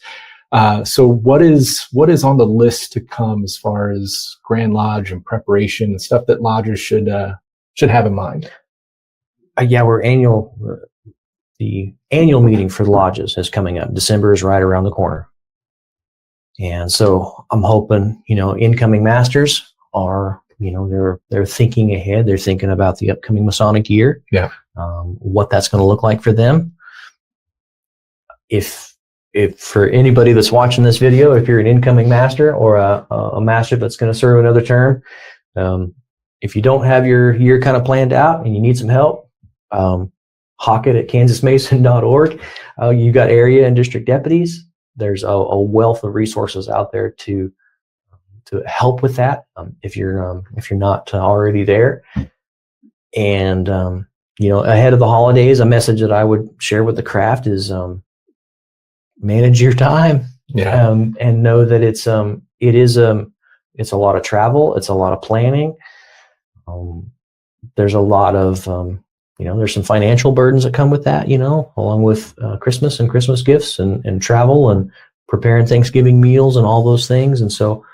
So what is on the list to come as far as Grand Lodge and preparation and stuff that lodges should have in mind? The annual meeting for the lodges is coming up. December is right around the corner. And so I'm hoping, incoming masters are, they're thinking ahead. They're thinking about the upcoming Masonic year. Yeah. What that's going to look like for them. If for anybody that's watching this video, if you're an incoming master or a master that's going to serve another term, if you don't have your year kind of planned out and you need some help, Hockett at kansasmason.org. You got area and district deputies. There's a wealth of resources out there to help with that. If you're not already there, and ahead of the holidays, a message that I would share with the craft is manage your time. Yeah. And know that it's a lot of travel. It's a lot of planning. There's a lot of there's some financial burdens that come with that, along with Christmas and Christmas gifts and travel and preparing Thanksgiving meals and all those things. And so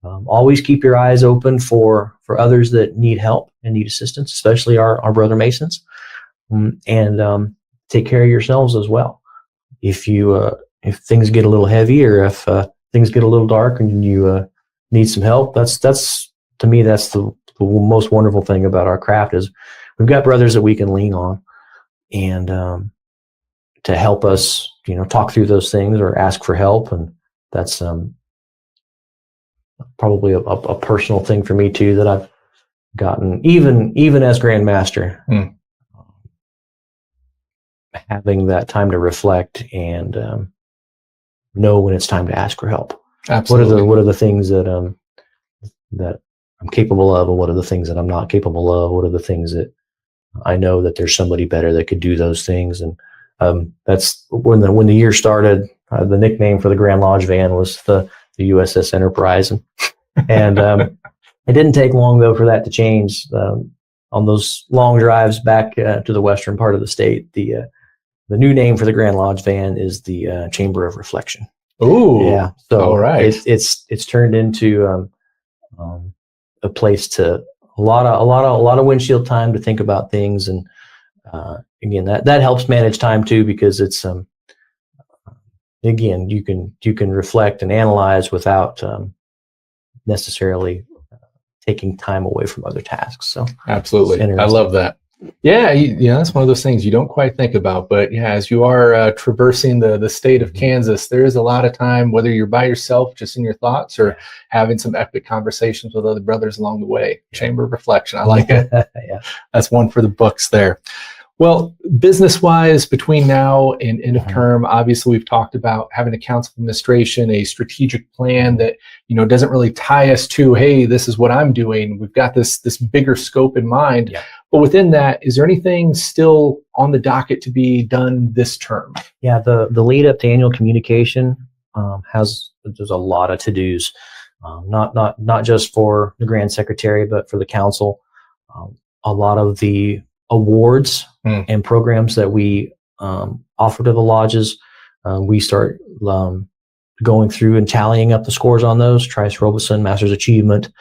always keep your eyes open for others that need help and need assistance, especially our brother Masons, and take care of yourselves as well. If things get a little heavy or if things get a little dark and you need some help, that's to me, that's the most wonderful thing about our craft is we've got brothers that we can lean on and to help us, talk through those things or ask for help. And that's probably a personal thing for me too, that I've gotten even as Grand Master, having that time to reflect and know when it's time to ask for help. Absolutely. What are the things that I'm capable of, and what are the things that I'm not capable of? What are the things that I know that there's somebody better that could do those things? And that's when the year started. The nickname for the Grand Lodge van was the USS Enterprise, and it didn't take long though for that to change. On those long drives back to the western part of the state, the new name for the Grand Lodge van is the Chamber of Reflection. Ooh, yeah. So all right. It's turned into a place to a lot of windshield time to think about things, and again that helps manage time too, because it's again you can reflect and analyze without necessarily taking time away from other tasks. So absolutely, I love that. Yeah, that's one of those things you don't quite think about, but yeah, as you are traversing the state of Kansas, there is a lot of time, whether you're by yourself, just in your thoughts, or having some epic conversations with other brothers along the way. Chamber of Reflection, I like it. Yeah, that's one for the books there. Well, business-wise, between now and end of term, obviously we've talked about having a council administration, a strategic plan that doesn't really tie us to, hey, this is what I'm doing. We've got this bigger scope in mind. Yeah. But within that, is there anything still on the docket to be done this term? Yeah, the lead up to annual communication there's a lot of to-dos, not just for the Grand Secretary, but for the council. A lot of the awards and programs that we offer to the lodges, we start going through and tallying up the scores on those. Trice Robeson, Master's Achievement.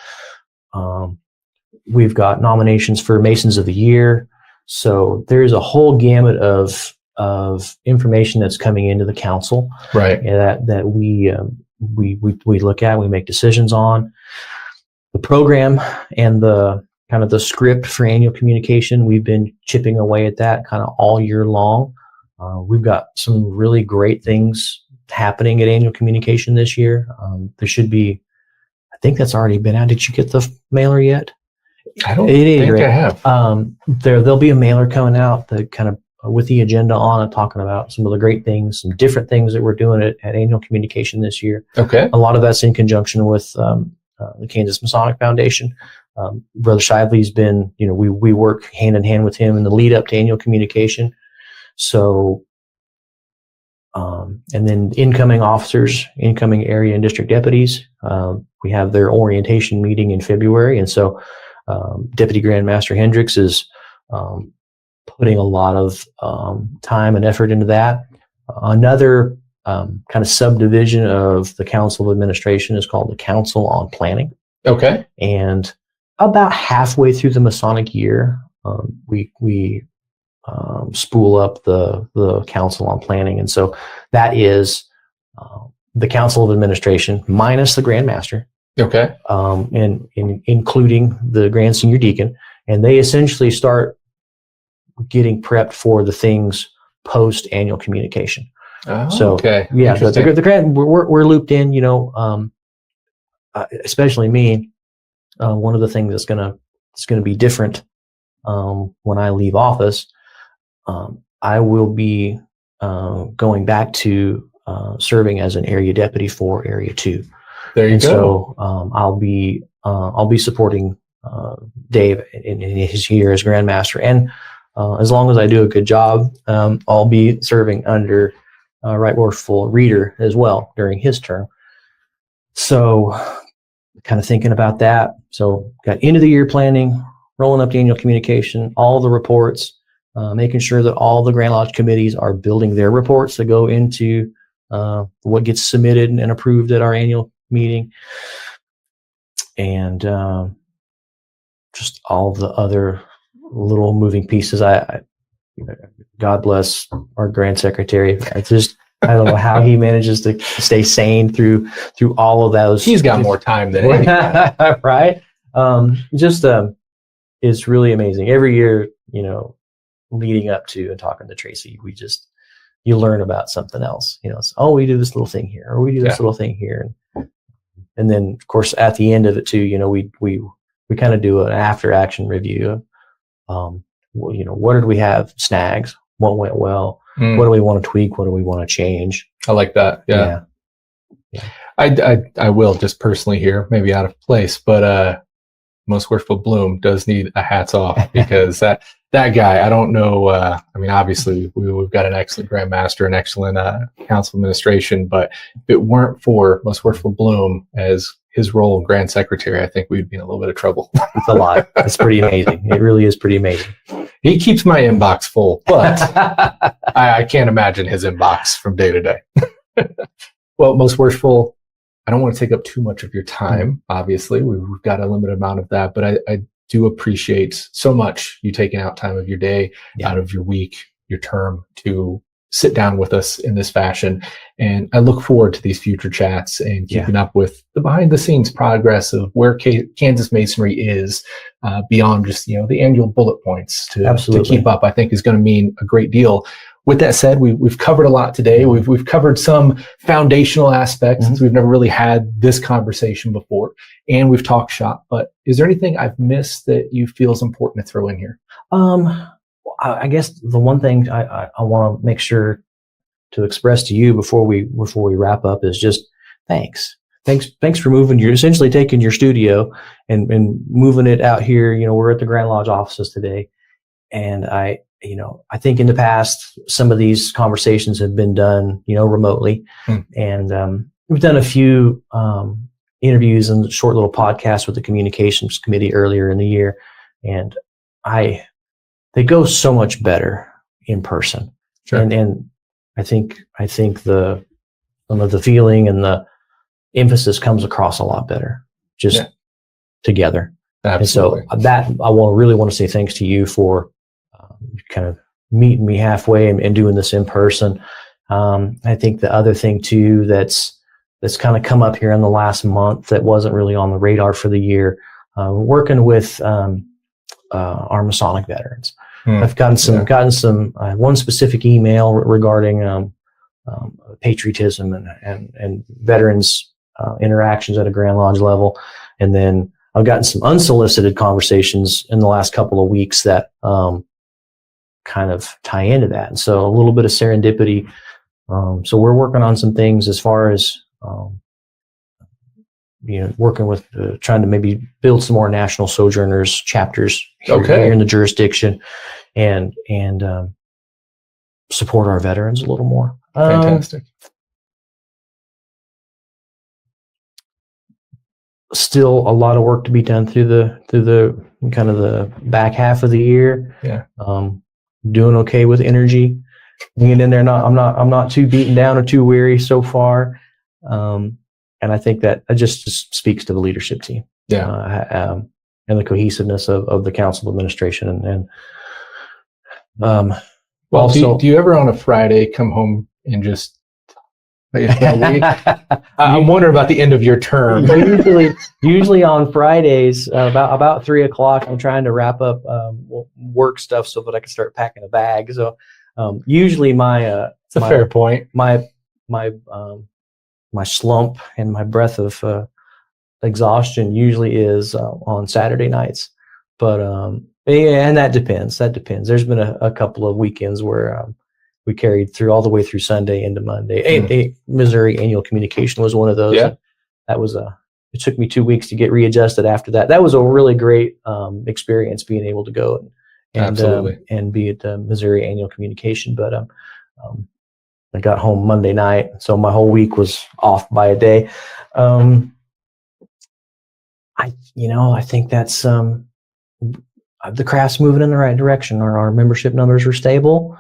we've got nominations for Masons of the Year. So there's a whole gamut of information that's coming into the council, right? That we look at, we make decisions on. The program and the kind of the script for annual communication, we've been chipping away at that kind of all year long. We've got some really great things happening at annual communication this year. There should be, I think that's already been out. Did you get the mailer yet? I don't think I have. There'll be a mailer coming out that kind of with the agenda on it, talking about some of the great things, some different things that we're doing at annual communication this year. Okay. A lot of that's in conjunction with the Kansas Masonic Foundation. Brother Shively's been, we work hand in hand with him in the lead up to annual communication. So, and then incoming officers, incoming area and district deputies, we have their orientation meeting in February. And so Deputy Grand Master Hendricks is putting a lot of time and effort into that. Another kind of subdivision of the Council of Administration is called the Council on Planning. Okay. And about halfway through the Masonic year, we spool up the Council on Planning. And so that is the Council of Administration minus the Grand Master. Okay. And including the Grand Senior Deacon. And they essentially start getting prepped for the things post annual communication. Oh, so okay. Yeah, the Grand, we're looped in, especially me. One of the things that's gonna be different when I leave office, I will be going back to serving as an area deputy for Area 2. There you go. So I'll be supporting Dave in his year as Grand Master, and as long as I do a good job, I'll be serving under Right Worshipful Reader as well during his term. So kind of thinking about that. So got end of the year planning, rolling up the annual communication, all the reports, making sure that all the Grand Lodge committees are building their reports that go into what gets submitted and approved at our annual meeting, and just all the other little moving pieces. God bless our Grand Secretary. I don't know how he manages to stay sane through all of those. He's got more time than anyone. Right? It's really amazing. Every year, leading up to and talking to Tracy, you learn about something else. We do this little thing here, or we do this little thing here. And then, of course, at the end of it too, we kind of do an after action review. What did we have snags? What went well? What do we want to tweak? What do we want to change? I like that. Yeah. I will just personally here, maybe out of place, but Most Worshipful Bloom does need a hats off, because that guy, I don't know. Obviously we've got an excellent Grand Master, an excellent council administration, but if it weren't for Most Worshipful Bloom as his role in Grand Secretary, I think we'd be in a little bit of trouble. It's a lot. It's pretty amazing. It really is pretty amazing. He keeps my inbox full, but I can't imagine his inbox from day to day. Well, Most Worshipful, I don't want to take up too much of your time. Obviously, we've got a limited amount of that, but I do appreciate so much you taking out time of your day, out of your week, your term, to sit down with us in this fashion. And I look forward to these future chats and keeping up with the behind the scenes progress of where Kansas Masonry is beyond just, the annual bullet points to keep up. I think is going to mean a great deal. With that said, we've covered a lot today. We've covered some foundational aspects, since we've never really had this conversation before, and we've talked shop. But is there anything I've missed that you feel is important to throw in here? I guess the one thing I want to make sure to express to you before we wrap up is just thanks for moving. You're essentially taking your studio and moving it out here. We're at the Grand Lodge offices today, and I think in the past some of these conversations have been done remotely, and we've done a few interviews and short little podcasts with the communications committee earlier in the year, and they go so much better in person. Sure. And I think some of the feeling and the emphasis comes across a lot better just together. Absolutely. And so that I really want to say thanks to you for kind of meeting me halfway and doing this in person. I think the other thing too that's kind of come up here in the last month that wasn't really on the radar for the year, working with our Masonic veterans. I've gotten some one specific email regarding patriotism and veterans interactions at a Grand Lodge level, and then I've gotten some unsolicited conversations in the last couple of weeks that kind of tie into that. And so a little bit of serendipity. So we're working on some things as far as working with trying to maybe build some more national sojourners chapters here in the jurisdiction, and support our veterans a little more. Fantastic. Still a lot of work to be done through the kind of the back half of the year. Yeah. Doing okay with energy. Hanging in there. I'm not too beaten down or too weary so far. And I think that just speaks to the leadership team. Yeah. And the cohesiveness of the council administration well, also, do you ever on a Friday come home and just I'm wondering about the end of your term. Usually on Fridays, about 3:00, I'm trying to wrap up work stuff so that I can start packing a bag. So usually it's a fair point. My slump and my breath of exhaustion usually is on Saturday nights, but and that depends. There's been a couple of weekends where we carried through all the way through Sunday into Monday. Missouri Annual Communication was one of those. Yeah. That was it took me 2 weeks to get readjusted after that. That was a really great experience being able to go and be at Missouri Annual Communication. But I got home Monday night, so my whole week was off by a day. I think that's the craft's moving in the right direction. Our membership numbers are stable.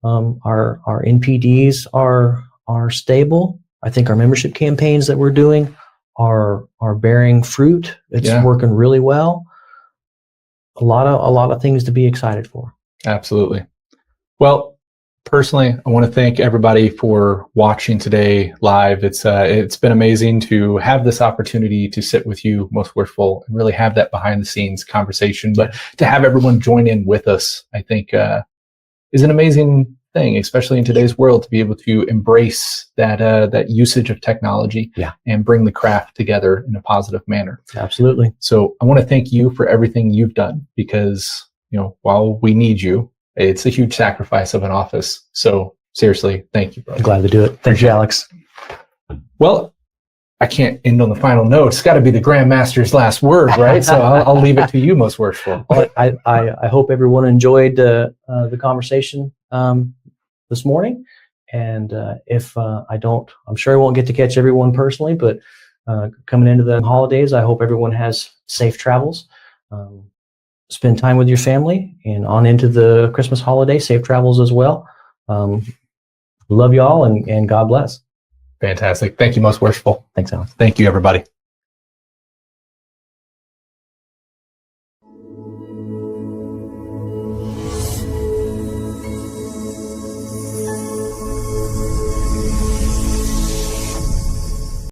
Our NPDs are stable. I think our membership campaigns that we're doing are bearing fruit. It's working really well. A lot of things to be excited for. Absolutely. Well, personally, I want to thank everybody for watching today live. It's been amazing to have this opportunity to sit with you, Most Worshipful, and really have that behind the scenes conversation. But to have everyone join in with us, I think is an amazing thing, especially in today's world, to be able to embrace that usage of technology and bring the craft together in a positive manner. Absolutely. So I want to thank you for everything you've done, because while we need you, it's a huge sacrifice of an office. So seriously, thank you, brother. Glad to do it. Thank you, Alex. Well, I can't end on the final note. It's got to be the Grand Master's last word, right? So I'll leave it to you, Most Worshipful. Well, I hope everyone enjoyed the conversation this morning. And if I don't, I'm sure I won't get to catch everyone personally, but coming into the holidays, I hope everyone has safe travels. Spend time with your family, and on into the Christmas holiday, safe travels as well. Love y'all, and God bless. Fantastic. Thank you, Most Worshipful. Thanks, Alex. Thank you, everybody.